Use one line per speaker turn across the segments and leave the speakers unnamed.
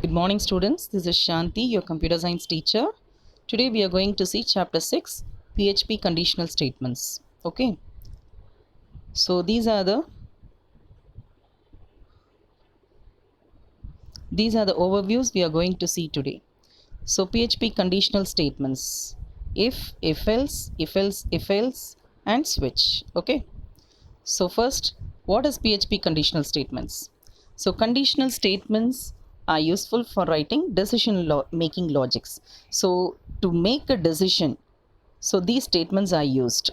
Good morning, students. This is Shanti, your computer science teacher. Today we are going to see chapter 6, PHP conditional statements. Okay. So these are the overviews we are going to see today. So PHP conditional statements: if else, and switch. Okay. So first, what is PHP conditional statements? So conditional statements are useful for writing decision making logics. So to make a decision, so these statements are used,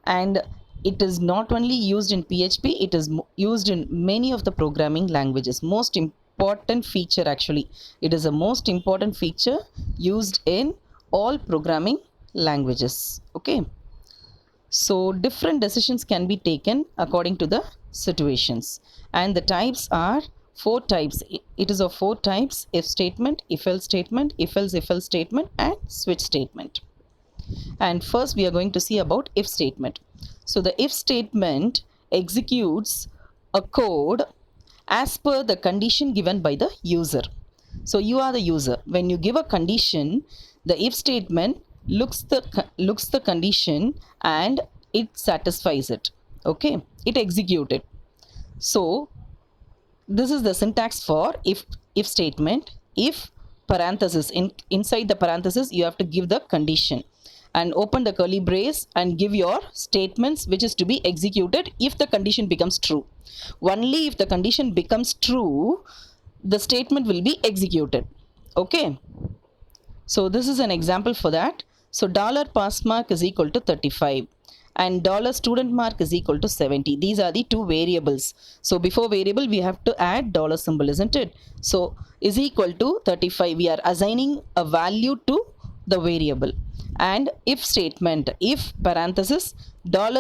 and it is not only used in PHP, it is used in many of the programming languages. Most important feature, actually, it is a most important feature used in all programming languages. Okay. So different decisions can be taken according to the situations, and the types are four types. It is of four types: if statement, if else statement, if else statement, and switch statement. And first we are going to see about if statement. So the if statement executes a code as per the condition given by the user. So you are the user. When you give a condition, the if statement looks the condition and it satisfies it. Okay, it executes it. So this is the syntax for if statement. If parenthesis, inside the parenthesis you have to give the condition and open the curly brace and give your statements which is to be executed if the condition becomes true. Only if the condition becomes true, the statement will be executed. Okay. So this is an example for that. So $passmark is equal to 35 and $student mark is equal to 70. These are the two variables. So before variable we have to add dollar symbol, isn't it? So is equal to 35. We are assigning a value to the variable. And if statement, if parenthesis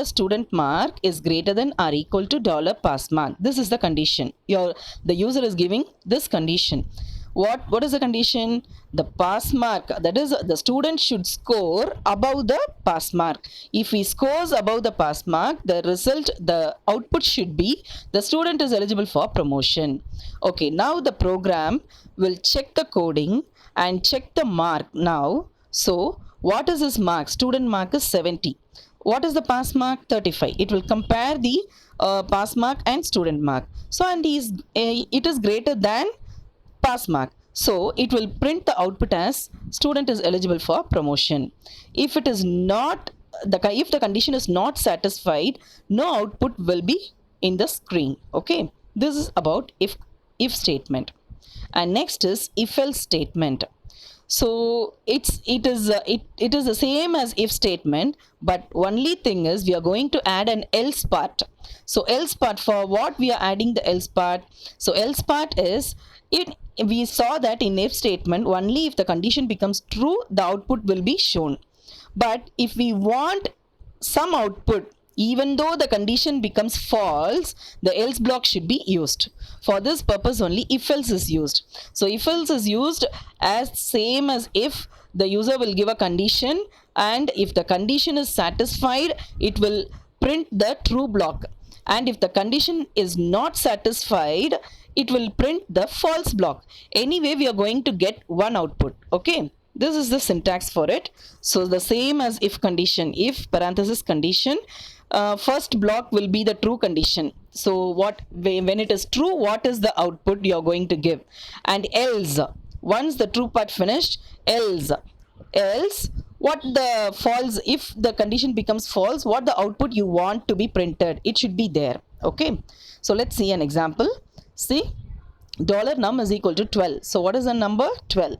$student mark is greater than or equal to $passmark. This is the condition. The user is giving this condition. What is the condition? The pass mark, that is the student should score above the pass mark. If he scores above the pass mark, the output should be the student is eligible for promotion. Okay, now the program will check the coding and check the mark now. So what is his mark? Student mark is 70. What is the pass mark? 35. It will compare the pass mark and student mark. So and it is greater than pass mark. So it will print the output as student is eligible for promotion. If it is not, if the condition is not satisfied, no output will be in the screen. Okay. This is about if statement. And next is if else statement. So it is the same as if statement, but only thing is we are going to add an else part. So else part, for what we are adding the else part? So else part is we saw that in if statement only if the condition becomes true the output will be shown. But if we want some output, even though the condition becomes false, the else block should be used. For this purpose only if else is used. So if else is used as same as if the user will give a condition, and if the condition is satisfied, it will print the true block, and if the condition is not satisfied, it will print the false block. Anyway, we are going to get one output. Okay, this is the syntax for it. So the same as if condition, if parenthesis condition, first block will be the true condition. So when it is true, what is the output you are going to give? And else, once the true part finished, else what the false, if the condition becomes false, what the output you want to be printed, it should be there. Okay, so let's see an example. See, $num is equal to 12. So what is the number? 12.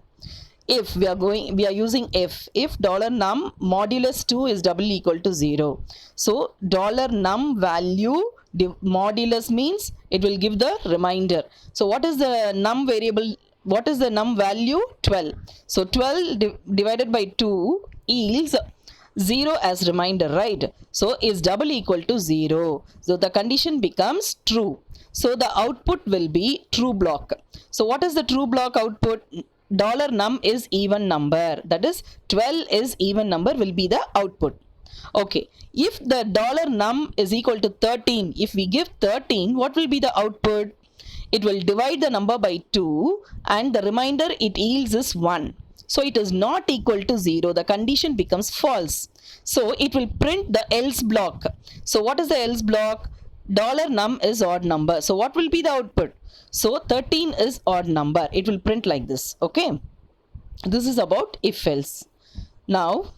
If we are using if $num modulus 2 is double equal to 0. So $num value modulus means it will give the remainder. So what is the num variable? What is the num value? 12. So 12 divided by 2 yields 0 as remainder, right? So is double equal to 0. So the condition becomes true. So the output will be true block. So what is the true block output? $num is even number. That is 12 is even number will be the output. Okay. If the $num is equal to 13, if we give 13, what will be the output? it will divide the number by 2 and the remainder it yields is 1. So it is not equal to 0. The condition becomes false. So it will print the else block. So what is the else block? $num is odd number. So what will be the output? So 13 is odd number. It will print like this. Okay. This is about if else. Now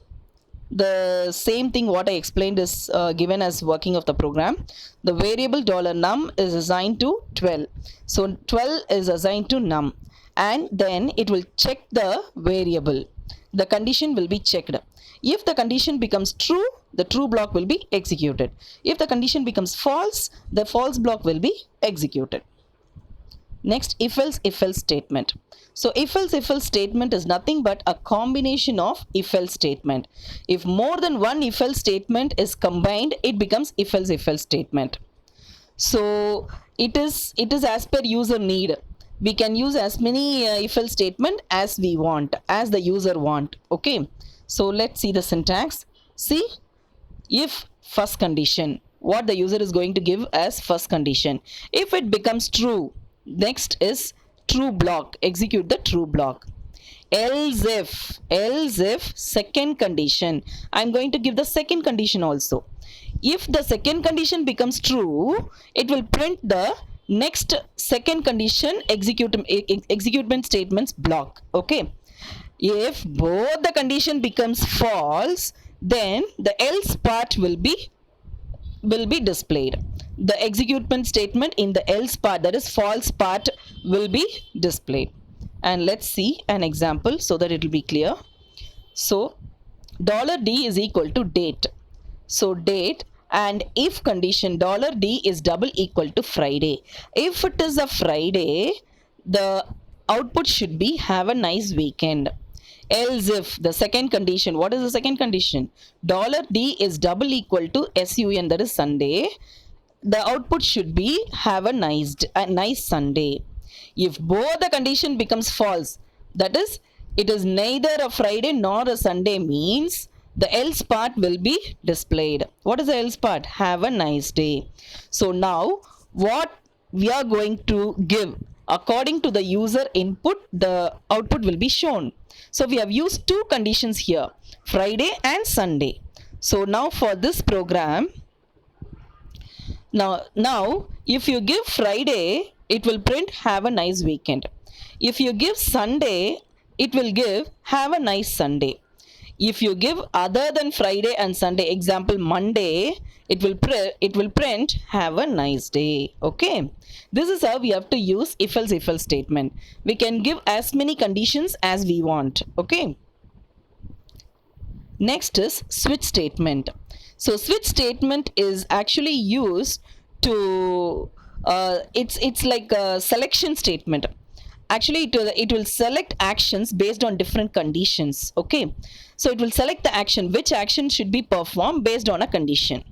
the same thing what I explained is given as working of the program. The variable $num is assigned to 12. So 12 is assigned to num, and then it will check the variable. The condition will be checked. If the condition becomes true, the true block will be executed. If the condition becomes false, the false block will be executed. Next, if else statement. So if else statement is nothing but a combination of if else statement. If more than one if else statement is combined, it becomes if else statement. So it is as per user need. We can use as many if else statement as we want, as the user want. Okay. So let's see the syntax. See, if first condition, what the user is going to give as first condition. If it becomes true, next is true block, execute the true block. Else if second condition, I'm going to give the second condition also. If the second condition becomes true, it will print the next second condition executement statements block. Okay. If both the condition becomes false, then the else part will be displayed. The executement statement in the else part, that is false part, will be displayed. And let's see an example so that it will be clear. So $d is equal to date. So date, and if condition $d is double equal to Friday. If it is a Friday, the output should be have a nice weekend. Else if the second condition, what is the second condition? $d is double equal to sun, that is Sunday. The output should be have a nice Sunday. If both the condition becomes false, that is it is neither a Friday nor a Sunday, means the else part will be displayed. What is the else part? Have a nice day. So now what we are going to give, according to the user input, the output will be shown. So we have used two conditions here, Friday and Sunday. So now for this program, now if you give Friday, it will print have a nice weekend. If you give Sunday, it will give have a nice Sunday. If you give other than Friday and Sunday, example Monday, it will print have a nice day. Okay, this is how we have to use if else statement. We can give as many conditions as we want. Okay. Next is switch statement. So switch statement is actually used to it's like a selection statement. Actually it will select actions based on different conditions. Okay, so it will select the action, which action should be performed based on a condition.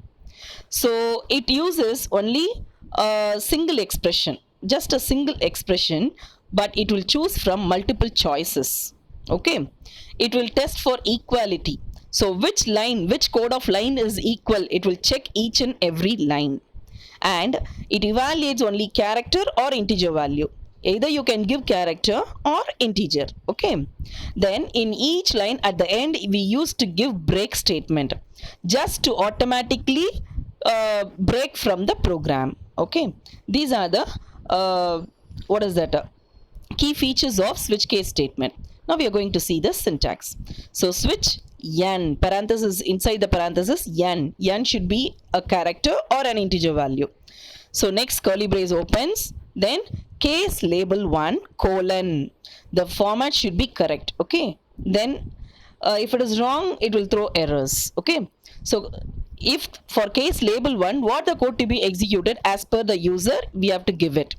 So it uses only a single expression, just a single expression, but it will choose from multiple choices. Okay, it will test for equality. So which code of line is equal, it will check each and every line, and it evaluates only character or integer value. Either you can give character or integer. Okay, then in each line at the end we used to give break statement, just to automatically break from the program. Okay, these are the key features of switch case statement. Now we are going to see the syntax. So switch n, parenthesis, inside the parenthesis n should be a character or an integer value. So next curly brace opens, then case label 1 colon, the format should be correct. Okay, then if it is wrong, it will throw errors. Okay, so if for case label 1, what the code to be executed as per the user, we have to give it.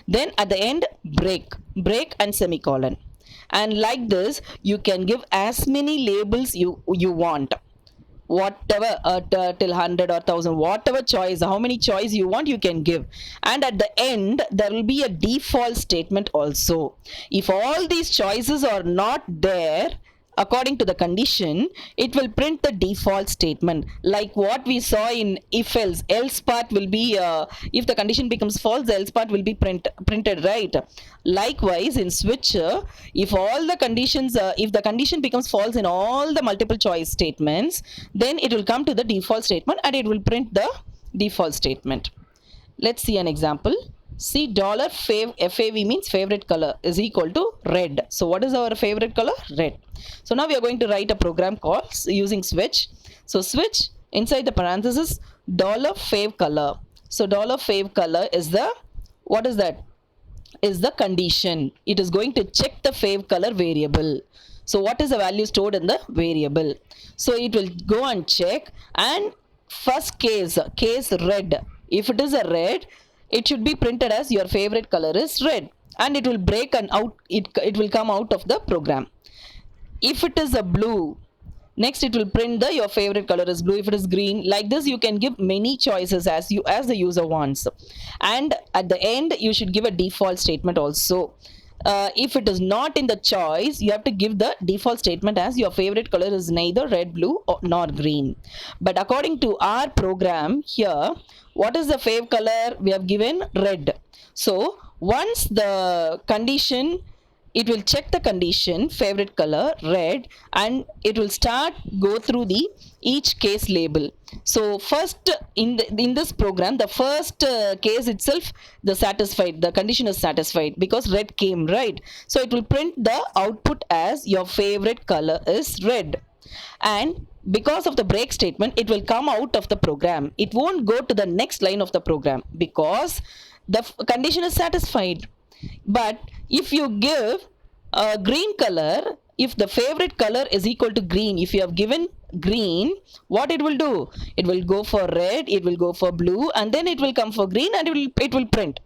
Then at the end, break and semicolon. And like this, you can give as many labels you want. Whatever, till 100 or 1000, whatever choice, how many choice you want, you can give. And at the end, there will be a default statement also. If all these choices are not there, according to the condition, it will print the default statement, like what we saw in if else. Else part will be if the condition becomes false, the else part will be printed, right? Likewise in switch, if all the conditions if the condition becomes false in all the multiple choice statements, then it will come to the default statement and it will print the default statement. Let's see an example. See, $fav means favorite color is equal to red. So what is our favorite color? Red. So now we are going to write a program called using switch. So switch inside the parenthesis $fav color. So $fav color is the, what is that? Is the condition. It is going to check the fav color variable. So what is the value stored in the variable? So it will go and check, and first case red. If it is a red, it should be printed as your favorite color is red, and it will break and out, it will come out of the program. If it is a blue, next it will print the your favorite color is blue. If it is green, like this you can give many choices as the user wants, and at the end you should give a default statement also. If it is not in the choice, you have to give the default statement as your favorite color is neither red, blue nor green. But according to our program here, what is the fav color? We have given red. So once the condition, it will check the condition favorite color red, and it will start go through the each case label. So first in this program, the first case itself, the condition is satisfied because red came, right? So it will print the output as your favorite color is red, and because of the break statement, it will come out of the program. It won't go to the next line of the program because the condition is satisfied. But if you give a green color, if the favorite color is equal to green, if you have given green, what it will do? It will go for red, it will go for blue, and then it will come for green, and it will print.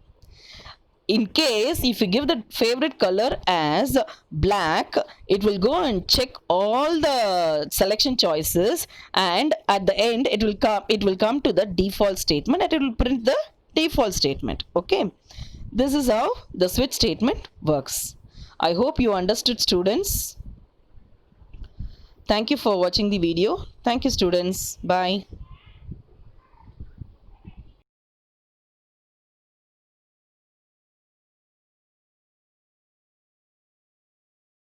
In case if you give the favorite color as black, it will go and check all the selection choices, and at the end it will come to the default statement, and it will print the default statement. Okay, this is how the switch statement works. I hope you understood, students. Thank you for watching the video. Thank you, students. Bye.